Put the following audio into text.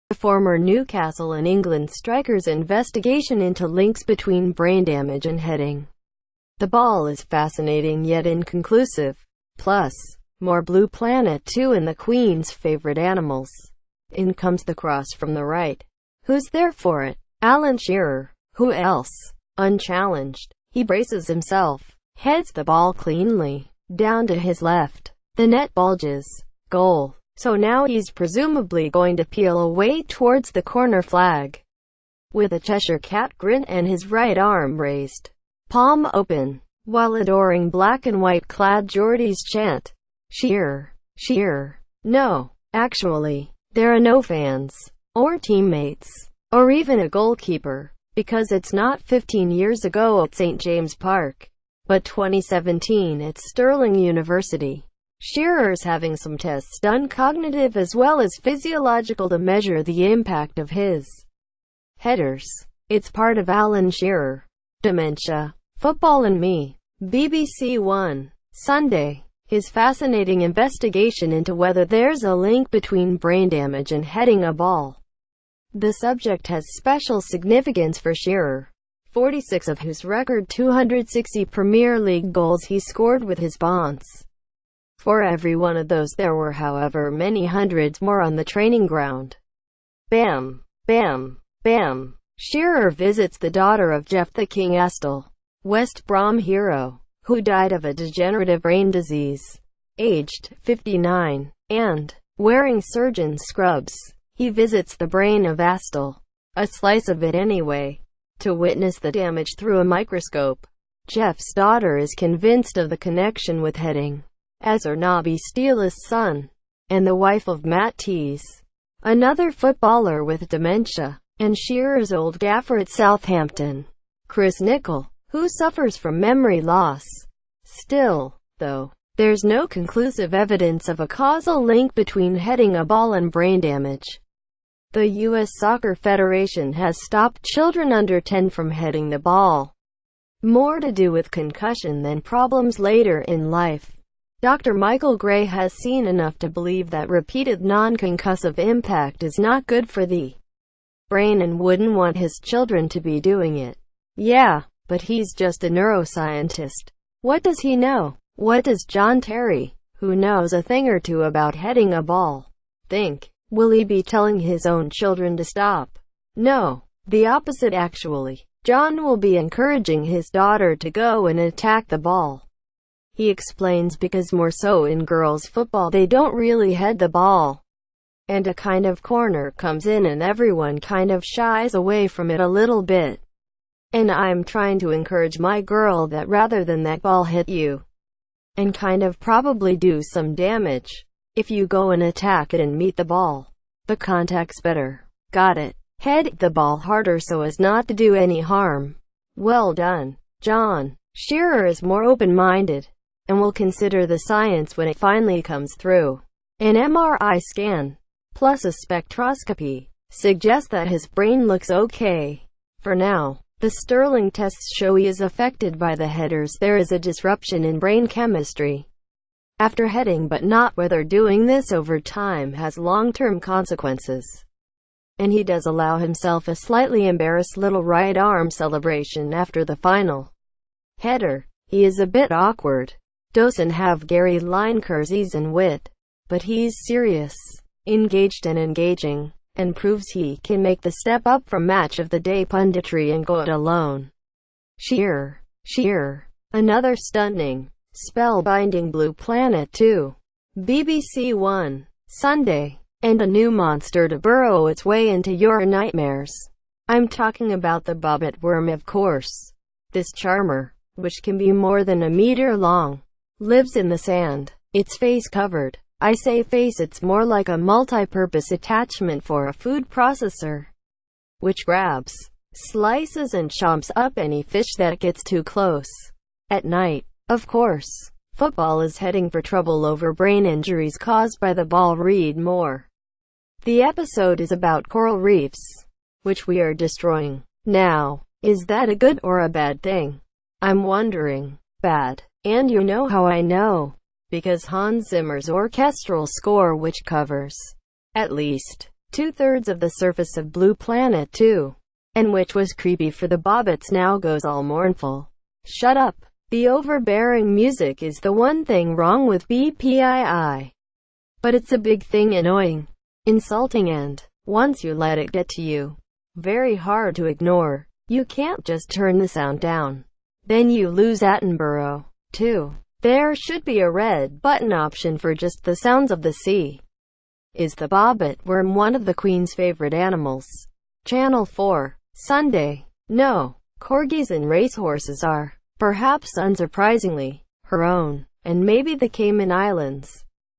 The former Newcastle and England striker's investigation into links between brain damage and heading the ball is fascinating yet inconclusive. Plus, more Blue Planet 2 and the Queen's favorite animals. In comes the cross from the right. Who's there for it? Alan Shearer. Who else? Unchallenged. He braces himself, heads the ball cleanly down to his left. The net bulges. Goal. So now he's presumably going to peel away towards the corner flag, with a Cheshire Cat grin and his right arm raised, palm open, while adoring black and white clad Geordies chant, "Shearer, Shearer." No, actually, there are no fans, or teammates, or even a goalkeeper, because it's not 15 years ago at St. James Park, but 2017 at Stirling University. Shearer's having some tests done, cognitive as well as physiological, to measure the impact of his headers. It's part of Alan Shearer. Dementia, Football and Me. BBC One. Sunday. His fascinating investigation into whether there's a link between brain damage and heading a ball. The subject has special significance for Shearer, 46 of whose record 260 Premier League goals he scored with his Bonds. For every one of those there were, however, many hundreds more on the training ground. Bam, bam, bam. Shearer visits the daughter of Jeff the King Astle, West Brom hero, who died of a degenerative brain disease, aged 59, and, wearing surgeon scrubs, he visits the brain of Astle, a slice of it anyway, to witness the damage through a microscope. Jeff's daughter is convinced of the connection with heading, as are Nobby Steele's son, and the wife of Matt Tees, another footballer with dementia, and Shearer's old gaffer at Southampton, Chris Nicholl, who suffers from memory loss. Still, though, there's no conclusive evidence of a causal link between heading a ball and brain damage. The U.S. Soccer Federation has stopped children under 10 from heading the ball. More to do with concussion than problems later in life. Dr. Michael Gray has seen enough to believe that repeated non-concussive impact is not good for the brain and wouldn't want his children to be doing it. Yeah, but he's just a neuroscientist. What does he know? What does John Terry, who knows a thing or two about heading a ball, think? Will he be telling his own children to stop? No, the opposite actually. John will be encouraging his daughter to go and attack the ball. He explains because more so in girls' football they don't really head the ball, and a kind of corner comes in and everyone kind of shies away from it a little bit. And I'm trying to encourage my girl that rather than that ball hit you and kind of probably do some damage, if you go and attack it and meet the ball, the contact's better. Got it? Head the ball harder so as not to do any harm. Well done, John. Shearer is more open-minded, and will consider the science when it finally comes through. An MRI scan, plus a spectroscopy, suggests that his brain looks okay. For now, the Stirling tests show he is affected by the headers. There is a disruption in brain chemistry after heading, but not whether doing this over time has long-term consequences. And he does allow himself a slightly embarrassed little right arm celebration after the final header. He is a bit awkward. Doesn't have Gary Lineker's ease and wit, but he's serious, engaged and engaging, and proves he can make the step up from match of the day punditry and go it alone. Shearer. Another stunning, spellbinding Blue Planet 2. BBC One. Sunday. And a new monster to burrow its way into your nightmares. I'm talking about the bobbit worm, of course. This charmer, which can be more than a meter long, lives in the sand, its face covered. I say face, it's more like a multi-purpose attachment for a food processor, which grabs, slices and chomps up any fish that gets too close. At night, of course, football is heading for trouble over brain injuries caused by the ball. Read more. The episode is about coral reefs, which we are destroying. Now, is that a good or a bad thing? I'm wondering. Bad. And you know how I know. because Hans Zimmer's orchestral score, which covers at least two-thirds of the surface of Blue Planet 2, and which was creepy for the Bobbits, now goes all mournful. Shut up. The overbearing music is the one thing wrong with BPII. But it's a big thing, annoying, insulting, and, once you let it get to you, very hard to ignore. You can't just turn the sound down. Then you lose Attenborough, too. There should be a red button option for just the sounds of the sea. Is the bobbit worm one of the Queen's favorite animals? Channel 4. Sunday. No. Corgis and racehorses are, perhaps unsurprisingly, her own, and maybe the Cayman Islands.